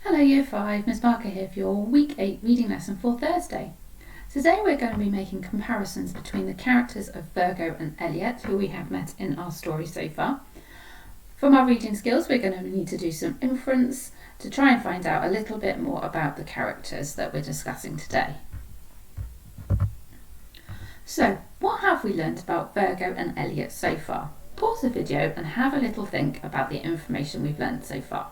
Hello Year 5, Miss Barker here for your Week 8 reading lesson for Thursday. Today we're going to be making comparisons between the characters of Virgo and Elliot, who we have met in our story so far. From our reading skills, we're going to need to do some inference to try and find out a little bit more about the characters that we're discussing today. So, what have we learned about Virgo and Elliot so far? Pause the video and have a little think about the information we've learned so far.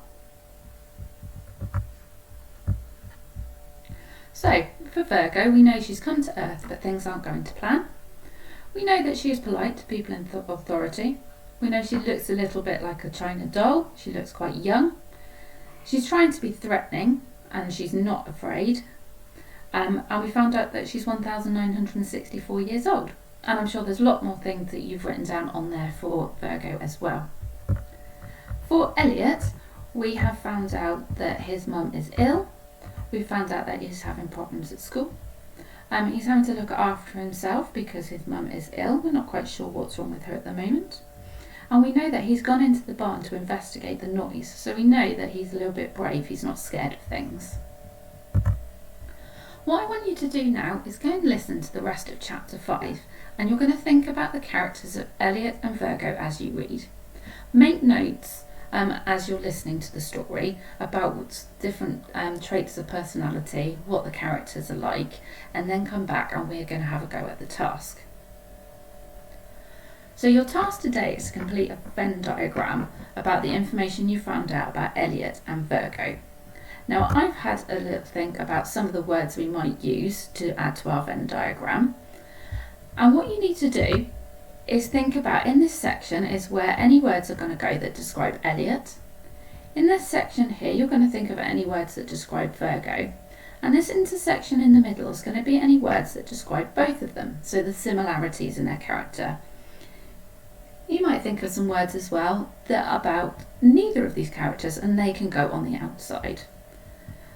So, for Virgo, we know she's come to Earth, but things aren't going to plan. We know that she is polite to people in authority. We know she looks a little bit like a China doll. She looks quite young. She's trying to be threatening, and she's not afraid. And we found out that she's 1,964 years old. And I'm sure there's a lot more things that you've written down on there for Virgo as well. For Elliot, we have found out that his mum is ill. We found out that he's having problems at school. He's having to look after himself because his mum is ill. We're not quite sure what's wrong with her at the moment. And we know that he's gone into the barn to investigate the noise. So we know that he's a little bit brave. He's not scared of things. What I want you to do now is go and listen to the rest of chapter 5. And you're going to think about the characters of Elliot and Virgo as you read. Make notes as you're listening to the story about different traits of personality, what the characters are like, and then come back and we're going to have a go at the task. So your task today is to complete a Venn diagram about the information you found out about Elliot and Virgo. Now I've had a little think about some of the words we might use to add to our Venn diagram, and what you need to do is think about, in this section is where any words are going to go that describe Elliot. In this section here, you're going to think of any words that describe Virgo. And this intersection in the middle is going to be any words that describe both of them, so the similarities in their character. You might think of some words as well that are about neither of these characters, and they can go on the outside.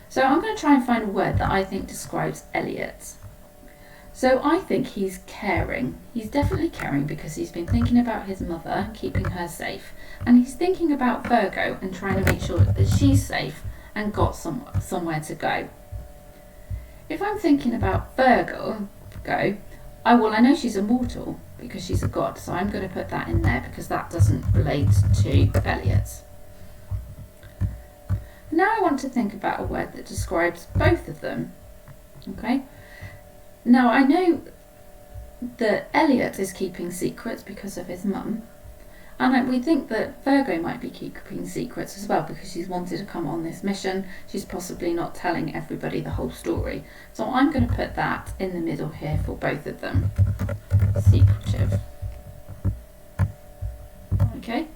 So I'm going to try and find a word that I think describes Elliot. So I think he's caring. He's definitely caring because he's been thinking about his mother, keeping her safe. And he's thinking about Virgo and trying to make sure that she's safe and got somewhere to go. If I'm thinking about Virgo, I know she's immortal because she's a god. So I'm going to put that in there because that doesn't relate to Elliot. Now I want to think about a word that describes both of them. Okay. Now I know that Elliot is keeping secrets because of his mum, and we think that Virgo might be keeping secrets as well because she's wanted to come on this mission. She's possibly not telling everybody the whole story. So I'm going to put that in the middle here for both of them. Secretive. Okay,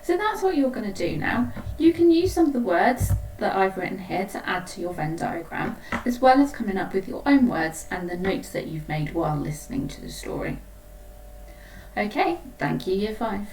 so that's what you're going to do now. You can use some of the words that I've written here to add to your Venn diagram, as well as coming up with your own words and the notes that you've made while listening to the story. Okay, thank you Year 5.